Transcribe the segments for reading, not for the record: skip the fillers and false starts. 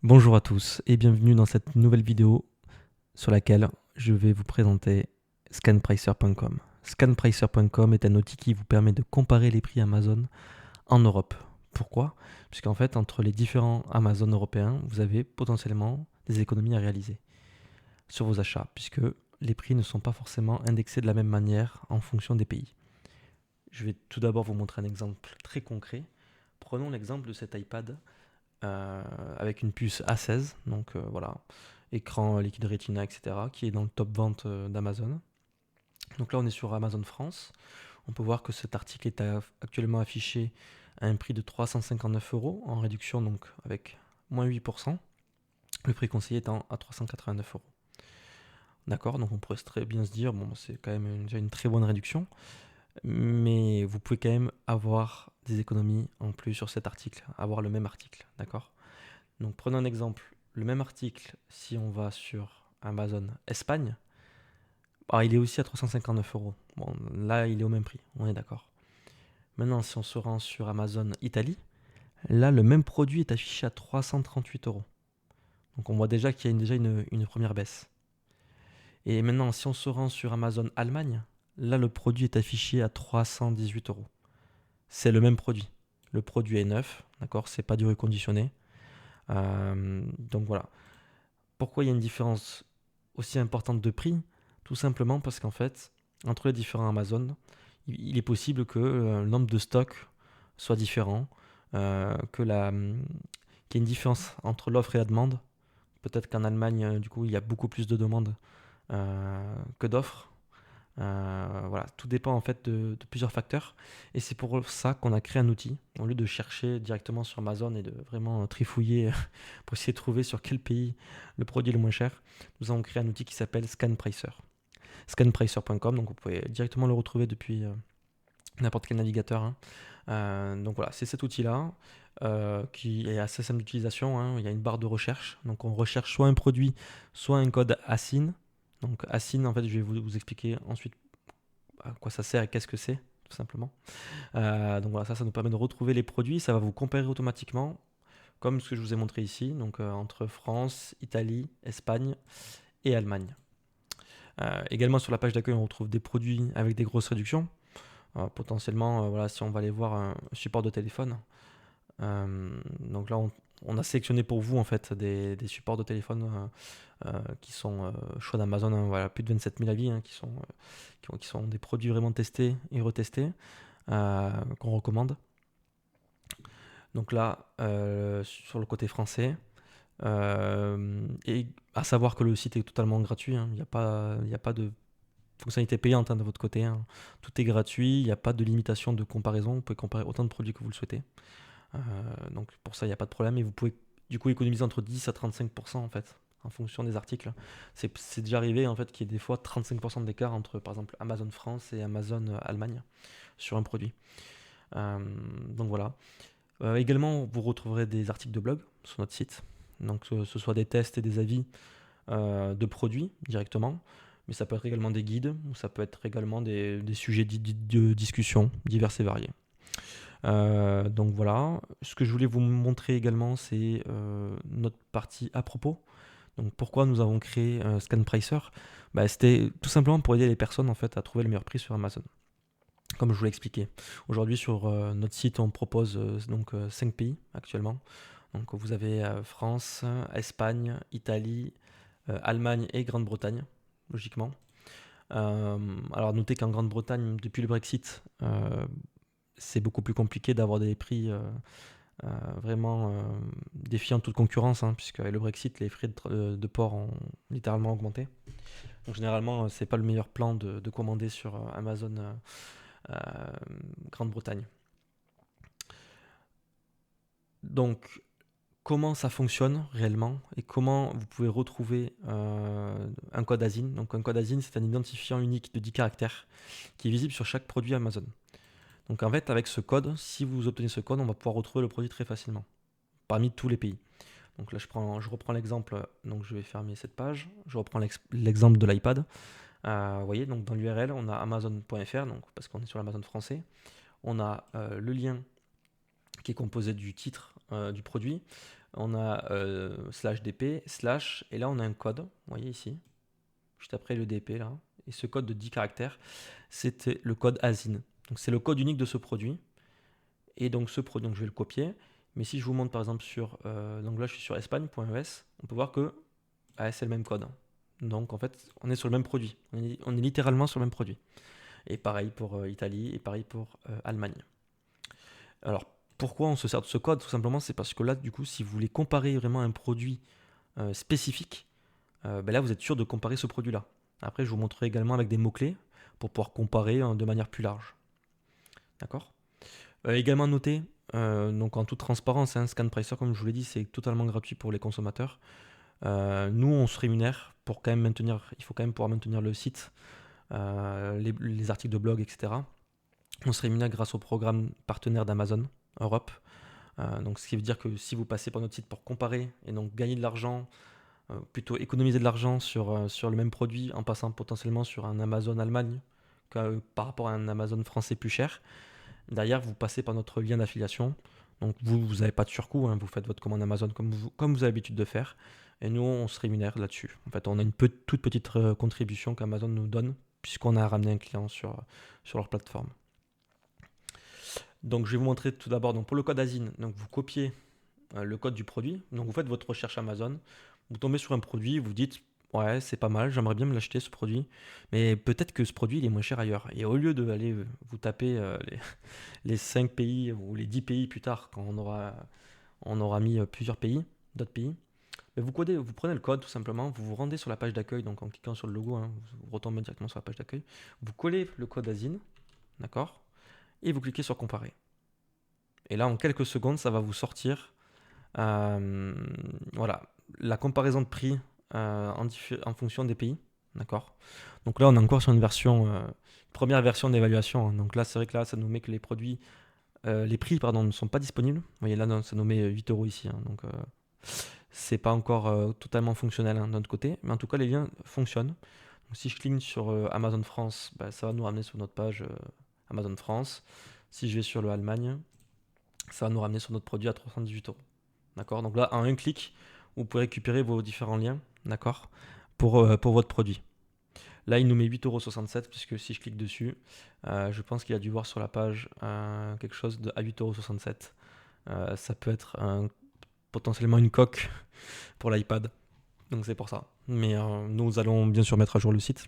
Bonjour à tous et bienvenue dans cette nouvelle vidéo sur laquelle je vais vous présenter scanpricer.com. Scanpricer.com est un outil qui vous permet de comparer les prix Amazon en Europe. Pourquoi? Puisqu'en fait, entre les différents Amazon européens, vous avez potentiellement des économies à réaliser sur vos achats, puisque les prix ne sont pas forcément indexés de la même manière en fonction des pays. Je vais tout d'abord vous montrer un exemple très concret. Prenons l'exemple de cet iPad avec une puce A16, donc voilà, écran liquide Retina, etc., qui est dans le top vente d'Amazon. Donc là, on est sur Amazon France. On peut voir que cet article est actuellement affiché à un prix de 359 euros, en réduction donc avec moins 8%. Le prix conseillé étant à 389 euros. D'accord, donc on pourrait très bien se dire, bon, c'est quand même déjà une très bonne réduction, mais vous pouvez quand même avoir des économies en plus sur cet article, avoir le même article, d'accord. Donc prenons un exemple, le même article, si on va sur Amazon Espagne, il est aussi à 359 euros. Bon, là, il est au même prix, on est d'accord. Maintenant, si on se rend sur Amazon Italie, là, le même produit est affiché à 338 euros. Donc on voit déjà qu'il y a déjà une première baisse. Et maintenant, si on se rend sur Amazon Allemagne, là, le produit est affiché à 318 euros. C'est le même produit. Le produit est neuf, d'accord, c'est pas du reconditionné. Donc voilà. Pourquoi il y a une différence aussi importante de prix? Tout simplement parce qu'en fait, entre les différents Amazon, il est possible que le nombre de stocks soit différent, qu'il y ait une différence entre l'offre et la demande. Peut-être qu'en Allemagne, du coup, il y a beaucoup plus de demandes que d'offres. Voilà, tout dépend en fait de plusieurs facteurs. Et c'est pour ça qu'on a créé un outil. Au lieu de chercher directement sur Amazon et de vraiment trifouiller pour essayer de trouver sur quel pays le produit est le moins cher, nous avons créé un outil qui s'appelle ScanPricer. Scanpricer.com, donc vous pouvez directement le retrouver depuis n'importe quel navigateur, hein. Donc voilà, c'est cet outil-là qui est assez simple d'utilisation, hein. Il y a une barre de recherche, donc on recherche soit un produit, soit un code ASIN. Donc ASIN, en fait, je vais vous expliquer ensuite à quoi ça sert et qu'est-ce que c'est, tout simplement. Donc voilà, ça nous permet de retrouver les produits, ça va vous comparer automatiquement, comme ce que je vous ai montré ici, donc entre France, Italie, Espagne et Allemagne. Également sur la page d'accueil, on retrouve des produits avec des grosses réductions. Potentiellement, voilà, si on va aller voir un support de téléphone, donc là on a sélectionné pour vous en fait des supports de téléphone qui sont choix d'Amazon, hein, voilà, plus de 27 000 avis, hein, qui sont des produits vraiment testés et retestés, qu'on recommande. Donc là, sur le côté français, et à savoir que le site est totalement gratuit, hein, il n'y a pas de fonctionnalité payante, hein, de votre côté, hein. Tout est gratuit, il n'y a pas de limitation de comparaison, vous pouvez comparer autant de produits que vous le souhaitez. Euh, donc pour ça, il n'y a pas de problème et vous pouvez du coup économiser entre 10 à 35% en fait, en fonction des articles. C'est déjà arrivé en fait qu'il y ait des fois 35% d'écart entre par exemple Amazon France et Amazon Allemagne sur un produit. Euh, donc voilà. Également, vous retrouverez des articles de blog sur notre site. Donc que ce soit des tests et des avis de produits directement, mais ça peut être également des guides, ou ça peut être également des sujets de discussion divers et variés. Donc voilà, ce que je voulais vous montrer également, c'est notre partie à propos. Donc pourquoi nous avons créé ScanPricer? C'était tout simplement pour aider les personnes en fait à trouver le meilleur prix sur Amazon. Comme je vous l'ai expliqué. Aujourd'hui sur notre site, on propose 5 pays actuellement. Donc vous avez France, Espagne, Italie, Allemagne et Grande-Bretagne, logiquement. Alors notez qu'en Grande-Bretagne, depuis le Brexit, c'est beaucoup plus compliqué d'avoir des prix vraiment défiant toute concurrence, hein, puisque avec le Brexit, les frais de port ont littéralement augmenté. Donc généralement, c'est pas le meilleur plan de commander sur Amazon euh, Grande-Bretagne. Donc comment ça fonctionne réellement et comment vous pouvez retrouver un code ASIN. Donc un code ASIN, c'est un identifiant unique de 10 caractères qui est visible sur chaque produit Amazon. Donc en fait, avec ce code, si vous obtenez ce code, on va pouvoir retrouver le produit très facilement parmi tous les pays. Donc là, je reprends l'exemple, donc je vais fermer cette page, je reprends l'exemple de l'iPad. Vous voyez, donc dans l'URL, on a amazon.fr, donc parce qu'on est sur l'Amazon français. On a le lien qui est composé du titre du produit, On a slash dp, slash, et là on a un code, vous voyez ici, juste après le dp là. Et ce code de 10 caractères, c'était le code ASIN. Donc c'est le code unique de ce produit. Et donc ce produit, donc je vais le copier. Mais si je vous montre par exemple sur, donc là je suis sur espagne.es, on peut voir que c'est le même code. Donc en fait, on est sur le même produit. On est littéralement sur le même produit. Et pareil pour Italie, et pareil pour Allemagne. Alors, pourquoi on se sert de ce code? Tout simplement, c'est parce que là, du coup, si vous voulez comparer vraiment un produit spécifique, ben là, vous êtes sûr de comparer ce produit-là. Après, je vous montrerai également avec des mots-clés pour pouvoir comparer de manière plus large. D'accord? Également noter, donc en toute transparence, ScanPricer, comme je vous l'ai dit, c'est totalement gratuit pour les consommateurs. Nous, on se rémunère pour quand même maintenir, il faut quand même pouvoir maintenir le site, les articles de blog, etc. On se rémunère grâce au programme partenaire d'Amazon Europe. Donc, ce qui veut dire que si vous passez par notre site pour comparer et donc gagner de l'argent, plutôt économiser de l'argent sur le même produit en passant potentiellement sur un Amazon Allemagne par rapport à un Amazon français plus cher, derrière vous passez par notre lien d'affiliation. Donc vous n'avez pas de surcoût, vous faites votre commande Amazon comme vous avez l'habitude de faire. Et nous, on se rémunère là-dessus. En fait, on a une toute petite contribution qu'Amazon nous donne puisqu'on a ramené un client sur leur plateforme. Donc je vais vous montrer tout d'abord, donc pour le code ASIN, donc vous copiez le code du produit, donc vous faites votre recherche Amazon, vous tombez sur un produit, vous dites ouais c'est pas mal, j'aimerais bien me l'acheter ce produit, mais peut-être que ce produit il est moins cher ailleurs. Et au lieu d'aller vous taper les 5 pays ou les 10 pays plus tard, quand on aura mis plusieurs pays, d'autres pays, mais vous prenez le code tout simplement, vous vous rendez sur la page d'accueil, donc en cliquant sur le logo, vous retombez directement sur la page d'accueil, vous collez le code ASIN, d'accord, et vous cliquez sur comparer. Et là, en quelques secondes, ça va vous sortir voilà, la comparaison de prix en fonction des pays. D'accord. Donc là, on est encore sur une version, première version d'évaluation. Donc là, c'est vrai que là, ça nous met que les produits, les prix, pardon, ne sont pas disponibles. Vous voyez là, ça nous met 8 euros ici. Donc c'est pas encore totalement fonctionnel de notre côté. Mais en tout cas, les liens fonctionnent. Donc, si je clique sur Amazon France, ça va nous ramener sur notre page Amazon France. Si je vais sur le Allemagne, ça va nous ramener sur notre produit à 318 euros. D'accord. Donc là, en un clic, vous pouvez récupérer vos différents liens, d'accord, pour votre produit. Là, il nous met 8,67 €, puisque si je clique dessus, je pense qu'il a dû voir sur la page quelque chose à 8,67 €. Ça peut être potentiellement une coque pour l'iPad, donc c'est pour ça. Mais nous allons bien sûr mettre à jour le site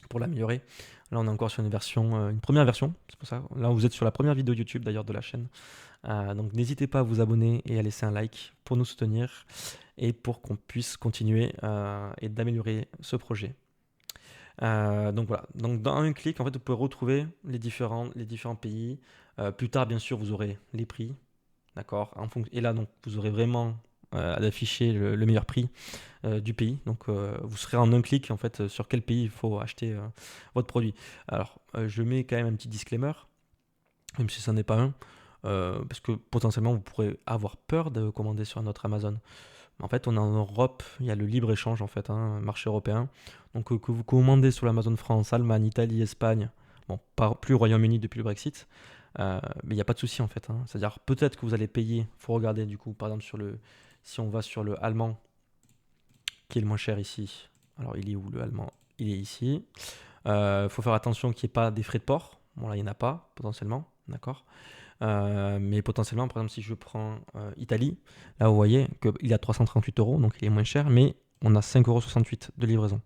pour l'améliorer. Là, on est encore sur une première version, c'est pour ça. Là, vous êtes sur la première vidéo YouTube d'ailleurs de la chaîne. Donc n'hésitez pas à vous abonner et à laisser un like pour nous soutenir et pour qu'on puisse continuer et d'améliorer ce projet. Donc voilà, donc dans un clic, en fait, vous pouvez retrouver les différents pays. Plus tard, bien sûr, vous aurez les prix, d'accord. Et là, donc, vous aurez vraiment à afficher le meilleur prix du pays. Donc, vous serez en un clic, en fait, sur quel pays il faut acheter votre produit. Alors, je mets quand même un petit disclaimer, même si ça n'est pas un. Parce que potentiellement vous pourrez avoir peur de commander sur un autre Amazon. En fait, on est en Europe, il y a le libre-échange en fait, marché européen. Donc que vous commandez sur l'Amazon France, Allemagne, Italie, Espagne, bon, plus Royaume-Uni depuis le Brexit, mais il n'y a pas de souci en fait. C'est-à-dire peut-être que vous allez payer, il faut regarder du coup, par exemple si on va sur le allemand, qui est le moins cher ici. Alors il est où le allemand? Il est ici. Il faut faire attention qu'il n'y ait pas des frais de port. Bon là il n'y en a pas potentiellement, d'accord. Mais potentiellement, par exemple, si je prends Italie, là vous voyez qu'il est à 338 €, donc il est moins cher, mais on a 5,68 € de livraison.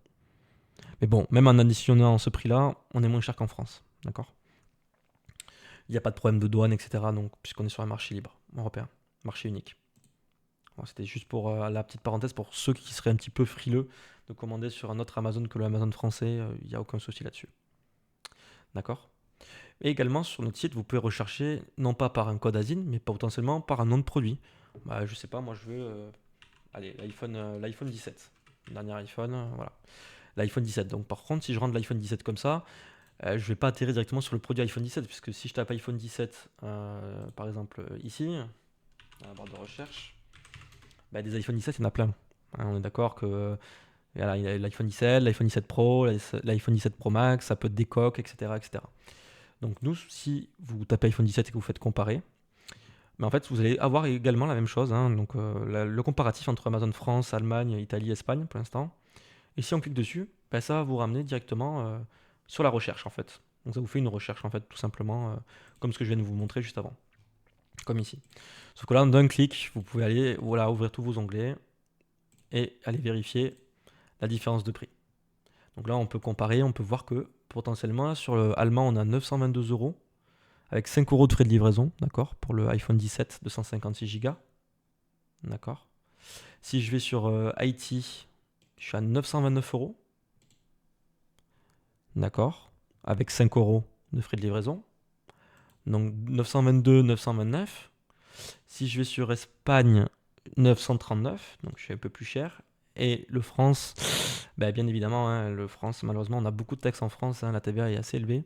Mais bon, même en additionnant ce prix-là, on est moins cher qu'en France, d'accord. Il n'y a pas de problème de douane, etc. Donc, puisqu'on est sur un marché libre européen, marché unique. Bon, c'était juste pour la petite parenthèse pour ceux qui seraient un petit peu frileux de commander sur un autre Amazon que le Amazon français, il n'y a aucun souci là-dessus. D'accord. Et également sur notre site, vous pouvez rechercher non pas par un code ASIN, mais potentiellement par un nom de produit. Je sais pas, moi je veux l'iPhone 17. Le dernier iPhone, voilà. L'iPhone 17. Donc par contre, si je rentre l'iPhone 17 comme ça, je vais pas atterrir directement sur le produit iPhone 17, puisque si je tape iPhone 17, par exemple ici, dans la barre de recherche, des iPhone 17, il y en a plein. On est d'accord que voilà, il y a l'iPhone 17, l'iPhone 17 Pro, l'iPhone 17 Pro Max, ça peut être des coques, etc., etc. Donc nous, si vous tapez iPhone 17 et que vous faites comparer, Mais en fait, vous allez avoir également la même chose, hein, donc le comparatif entre Amazon France, Allemagne, Italie, Espagne pour l'instant. Et si on clique dessus, ben, ça va vous ramener directement sur la recherche en fait. Donc ça vous fait une recherche en fait tout simplement comme ce que je viens de vous montrer juste avant, comme ici. Sauf que là, d'un clic, vous pouvez aller voilà, ouvrir tous vos onglets et aller vérifier la différence de prix. Donc là, on peut comparer, on peut voir que potentiellement sur le allemand, on a 922 euros avec 5 euros de frais de livraison, d'accord, pour le iPhone 17 256 Go, d'accord. Si je vais sur IT, je suis à 929 euros, d'accord, avec 5 euros de frais de livraison. Donc 922, 929. Si je vais sur Espagne, 939, donc je suis un peu plus cher. Et le France, bah, bien évidemment, hein, le France, malheureusement, on a beaucoup de taxes en France, hein, la TVA est assez élevée.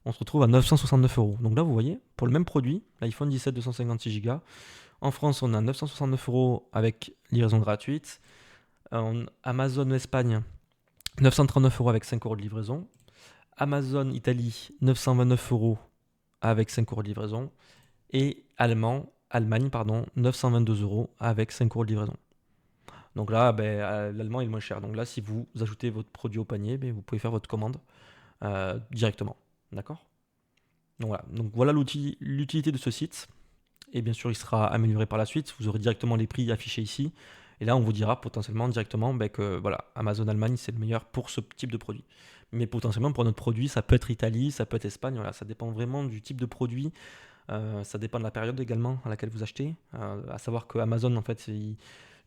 On se retrouve à 969 euros. Donc là, vous voyez, pour le même produit, l'iPhone 17 256 Go, en France, on a 969 euros avec livraison gratuite. En Amazon Espagne, 939 euros avec 5 euros de livraison. Amazon Italie, 929 euros avec 5 euros de livraison. Et Allemagne, pardon, 922 euros avec 5 euros de livraison. Donc là, ben, l'allemand est le moins cher. Donc là, si vous ajoutez votre produit au panier, ben, vous pouvez faire votre commande directement. D'accord? Donc voilà l'utilité de ce site. Et bien sûr, il sera amélioré par la suite. Vous aurez directement les prix affichés ici. Et là, on vous dira potentiellement directement ben, que voilà, Amazon Allemagne, c'est le meilleur pour ce type de produit. Mais potentiellement, pour notre produit, ça peut être Italie, ça peut être Espagne. Voilà, ça dépend vraiment du type de produit. Ça dépend de la période également à laquelle vous achetez. À savoir que Amazon, en fait,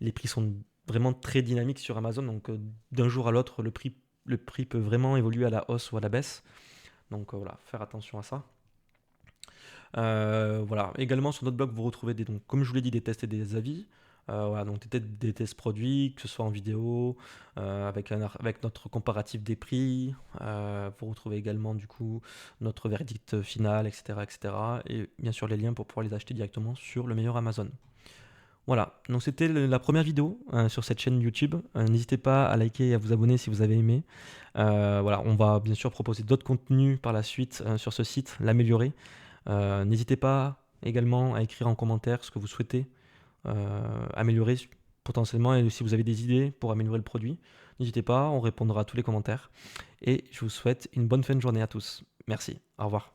les prix sont vraiment très dynamiques sur Amazon. Donc d'un jour à l'autre, le prix peut vraiment évoluer à la hausse ou à la baisse. Donc voilà, faire attention à ça. Voilà. Également sur notre blog, vous retrouvez donc, comme je vous l'ai dit, des tests et des avis. Voilà, donc des tests produits, que ce soit en vidéo, avec notre comparatif des prix. Vous retrouvez également du coup notre verdict final, etc., etc. Et bien sûr les liens pour pouvoir les acheter directement sur le meilleur Amazon. Voilà, donc c'était la première vidéo sur cette chaîne YouTube. N'hésitez pas à liker et à vous abonner si vous avez aimé. Voilà, on va bien sûr proposer d'autres contenus par la suite sur ce site, l'améliorer. N'hésitez pas également à écrire en commentaire ce que vous souhaitez améliorer potentiellement et si vous avez des idées pour améliorer le produit. N'hésitez pas, on répondra à tous les commentaires. Et je vous souhaite une bonne fin de journée à tous. Merci, au revoir.